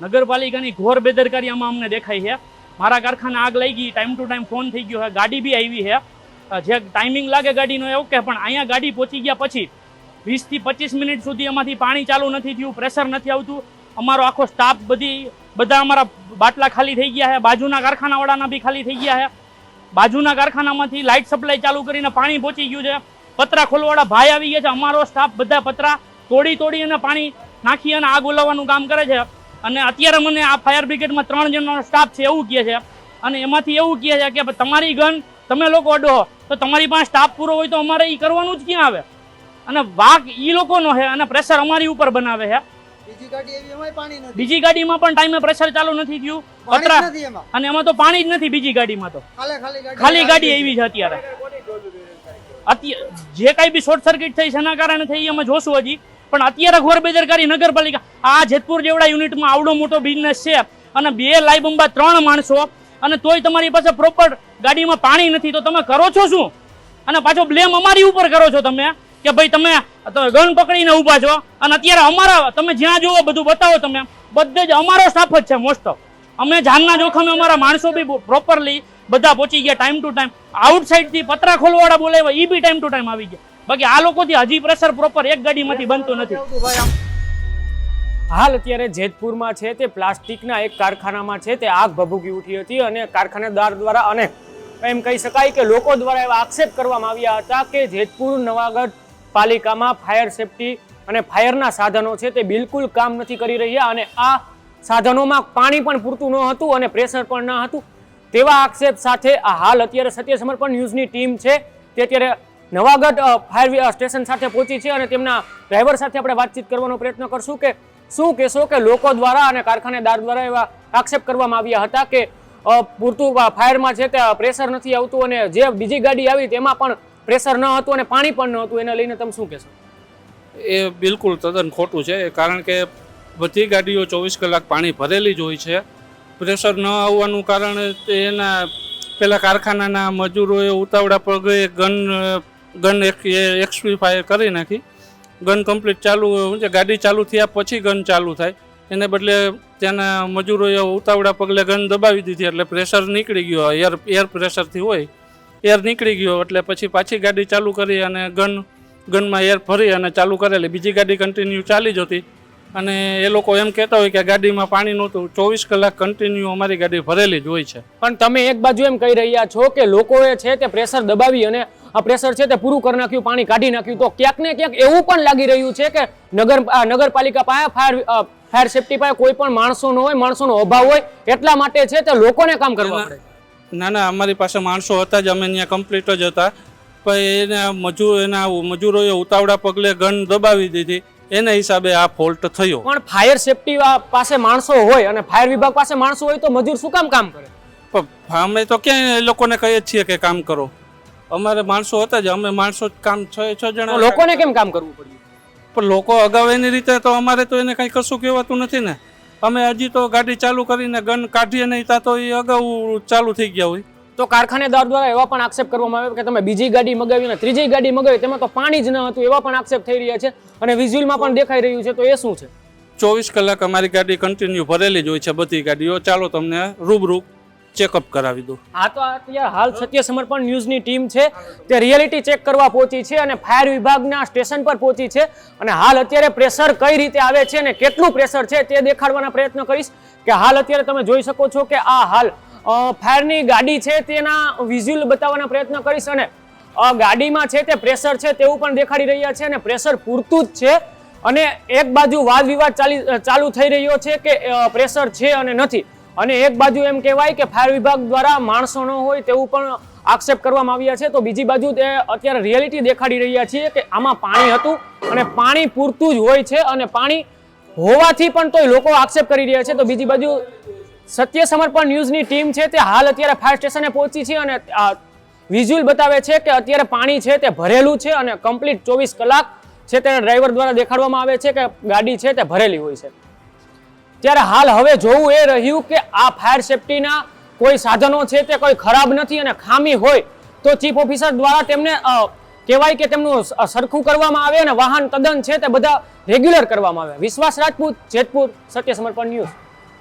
નગરપાલિકાની ઘોર બેદરકારી આમાં અમને દેખાય છે. મારા કારખાને આગ લાગી, ટાઈમ ટુ ટાઈમ ફોન થઈ ગયો છે, ગાડી બી આવી છે, જે ટાઈમિંગ લાગે ગાડીનો એવું કે, પણ અહીંયા ગાડી પહોંચી ગયા પછી 20 થી 25 મિનિટ સુધી એમાંથી પાણી ચાલુ નથી થયું, પ્રેશર નથી આવતું. અમારો આખો સ્ટાફ બધા અમારા બાટલા ખાલી થઈ ગયા છે, બાજુના કારખાનાવાળાના બી ખાલી થઈ ગયા છે. બાજુના કારખાનામાંથી લાઇટ સપ્લાય ચાલુ કરીને પાણી પહોંચી ગયું છે. પતરા ખોલવાળા ભાઈ આવી ગયા છે, અમારો સ્ટાફ બધા પતરા તોડી અને પાણી નાખી અને આગ ઓલવવાનું કામ કરે છે. અને અત્યારે મને આ ફાયર બ્રિગેડમાં 3 જણનો સ્ટાફ છે એવું કહે છે, અને એમાંથી એવું કહે છે કે તમારી ગન તમે લોકો અડો તો તમારી પાસે સ્ટાફ પૂરો હોય તો અમારે એ કરવાનું જ ક્યાં આવે, અને વાક એ લોકોનો છે અને પ્રેશર અમારી ઉપર બનાવે છે. બીજી ગાડીમાં પણ ટાઈમે પ્રેશર ચાલુ નથી થયું, પતરા અને એમાં તો પાણી જ નથી. બીજી ગાડીમાં તો ખાલી ગાડી આવી છે. અત્યારે જે કઈ બી શોર્ટ સર્કિટ થઈ શેના કારણે થઈ અમે જોશું હજી, પણ અત્યારે ઘોર બેદરકારી નગરપાલિકા. આ જેતપુર જેવડા યુનિટમાં આવડો મોટો બિઝનેસ છે અને 2 લાઈ બંબા 3 માણસો, અને તોય તમારી પાસે પ્રોપર ગાડીમાં પાણી નથી, તો તમે કરો છો શું? અને પાછો બ્લેમ અમારી ઉપર કરો છો તમે કે ભાઈ તમે ગન પકડીને ઊભા છો. અને અત્યારે અમારા તમે જ્યાં જોવો બધું બતાવો, તમે બધે જ અમારો સ્ટાફ જ છે મોસ્ટ ઓફ. અમે જાનના જોખમે અમારા માણસો બી પ્રોપરલી બધા પહોંચી ગયા ટાઈમ ટુ ટાઈમ. આઉટસાઇડથી પતરા ખોલવાવાળા બોલાવ્યા, એ બી ટાઈમ ટુ ટાઈમ આવી ગયા. બાકી આ લોકોથી હજી પ્રેશર પ્રોપર એક ગાડીમાંથી બનતું નથી. હાલ અત્યારે જેતપુરમાં છે તે પ્લાસ્ટિકના એક કારખાનામાં છે તે આગ ભભૂકી ઉઠી હતી, અને કારખાનેદાર દ્વારા અને એમ કહી શકાય કે લોકો દ્વારા એવા આક્ષેપ કરવામાં આવ્યા હતા કે જેતપુર નવાગઢ પાલિકામાં ફાયર સેફટી અને ફાયરના સાધનો છે તે બિલકુલ કામ નથી કરી રહ્યા, અને આ સાધનોમાં પાણી પણ પૂરતું ન હતું અને પ્રેશર પણ ન હતું. તેવા આક્ષેપ સાથે આ હાલ અત્યારે સત્ય સમર્પણ ન્યૂઝની ટીમ છે તે અત્યારે નવાગઢ ફાયર સ્ટેશન સાથે પહોંચી છે, અને તેમના ડ્રાઈવર સાથે આપણે વાતચીત કરવાનો પ્રયત્ન કરશું કે શું કહેશો કે લોકો દ્વારા અને કારખાનેદાર દ્વારા એવા આક્ષેપ કરવામાં આવ્યા હતા કે પૂરતું ફાયરમાં છે તે પ્રેશર નથી આવતું, અને જે બીજી ગાડી આવી તેમાં પણ પ્રેશર ન હતું અને પાણી પણ ન હતું. એને લઈને તમે શું કહેશો? એ બિલકુલ તદ્દન ખોટું છે, કારણ કે બધી ગાડીઓ 24 કલાક પાણી ભરેલી જ હોય છે. પ્રેશર ન આવવાનું કારણ એના પેલા કારખાનાના મજૂરોએ ઉતાવળા પગલે ગન એક્સપીફાયર કરી નાખી. ગન કમ્પ્લીટ ચાલુ છે, ગાડી ચાલુ થયા પછી ગન ચાલુ થાય, એને બદલે ત્યાંના મજૂરોએ ઉતાવળા પગલે ગન દબાવી દીધી, એટલે પ્રેશર નીકળી ગયો. એર પ્રેશરથી હોય, એર નીકળી ગયો એટલે પછી પાછી ગાડી ચાલુ કરી અને ગનમાં એર ભરી અને ચાલુ કરેલી. બીજી ગાડી કન્ટિન્યુ ચાલી જ હતી, અને એ લોકો એમ કહેતા હોય કે ગાડીમાં પાણી નહોતું. 24 કલાક કન્ટિન્યુ અમારી ગાડી ભરેલી જ હોય છે. પણ તમે એક બાજુ એમ કહી રહ્યા છો કે લોકોએ છે તે પ્રેશર દબાવી અને આ પ્રેશર છે તે પૂરું કરી નાખ્યું, પાણી કાઢી નાખ્યું, તો ક્યાંક ને ક્યાંક એવું પણ લાગી રહ્યું છે કે નગરપાલિકા પાસે ફાયર સેફટી પાસે કોઈ પણ માણસો ન હોય, માણસોનો અભાવ હોય, એટલા માટે છે તે લોકોને કામ કરવા પડે. ના, અમારી પાસે માણસો હતા જ, અમે ત્યાં કમ્પ્લીટ જ હતા, પણ એના મજૂરોએ ઉતાવળા પગલે ગન દબાવી દીધી, એના હિસાબે આ ફોલ્ટ થયો. પણ ફાયર સેફટી પાસે માણસો હોય અને ફાયર વિભાગ પાસે માણસો હોય તો મજૂર શું કામ કરે? પણ અમે તો ક્યાં એ લોકોને કહીએ છીએ કે કામ કરો. અમારે માણસો હતા જ, અમે માણસો કામ 6 જણા. લોકોને કેમ કામ કરવું પડ્યું? પણ લોકો અગાઉ એની રીતે તો અમારે તો એને કઈ કશું કહેવાતું નથી ને. અમે હજી તો ગાડી ચાલુ કરીને ગન કાઢીએ નહીં તા તો એ અગાઉ ચાલુ થઈ ગયા હોય. તો કારખાનેદાર દ્વારા એવા પણ આક્ષેપ કરવામાં આવે કે તમે બીજી ગાડી મગાવી અને ત્રીજી ગાડી મગાવી, તેમાં તો પાણી જ ન હતું, એવા પણ આક્ષેપ થઈ રહ્યા છે, અને વિઝ્યુઅલમાં પણ દેખાઈ રહ્યું છે. તો એ શું છે? 24 કલાક અમારી ગાડી કન્ટિન્યુ ભરેલી જ હોય છે, બધી ગાડીઓ. ચાલો તમને રૂબરૂ ચેકઅપ કરાવી દો. હા, તો અત્યારે હાલ સત્ય સમર્પણ ન્યૂઝની ટીમ છે તે રિયાલિટી ચેક કરવા પહોંચી છે અને ફાયર વિભાગના સ્ટેશન પર પહોંચી છે, અને હાલ અત્યારે પ્રેશર કઈ રીતે આવે છે અને કેટલું પ્રેશર છે તે દેખાડવાના પ્રયત્ન કરીશ. કે હાલ અત્યારે તમે જોઈ શકો છો કે આ હાલ ફાયરની ગાડી છે તેના વિઝ્યુઅલ બતાવવાના પ્રયત્ન કરીશ, અને ગાડીમાં છે તે પ્રેશર છે તેવું પણ દેખાડી રહ્યા છે, અને પ્રેશર પૂરતું જ છે. અને એક બાજુ વાદ વિવાદ ચાલુ થઈ રહ્યો છે કે પ્રેશર છે અને નથી, અને એક બાજુ એમ કહેવાય કે ફાયર વિભાગ દ્વારા માણસો ન હોય તેવું પણ આક્ષેપ કરવામાં આવ્યા છે. તો બીજી બાજુ તે અત્યારે રિયાલિટી દેખાડી રહ્યા છીએ કે આમાં પાણી હતું અને પાણી પૂરતું જ હોય છે, અને પાણી હોવાથી પણ તોય લોકો આક્ષેપ કરી રહ્યા છે. તો બીજી બાજુ સત્ય સમર્પણ ન્યૂઝની ટીમ છે તે હાલ અત્યારે ફાયર સ્ટેશને પહોંચી છે, અને વિઝ્યુઅલ બતાવે છે કે અત્યારે પાણી છે તે ભરેલું છે, અને કમ્પ્લીટ 24 કલાક છે તે ડ્રાઈવર દ્વારા દેખાડવામાં આવે છે કે ગાડી છે તે ભરેલી હોય છે. ત્યારે હાલ હવે જોવું એ રહ્યું કે આ ફાયર સેફટીના કોઈ સાધનો છે તે કોઈ ખરાબ નથી, અને ખામી હોય તો ચીફ ઓફિસર દ્વારા તેમને કહેવાય કે તેમનું સરખું કરવામાં આવે અને વાહન તદ્દન છે તે બધા રેગ્યુલર કરવામાં આવે. વિશ્વાસ રાજપૂત, જેતપુર, સત્ય સમર્પણ ન્યૂઝ.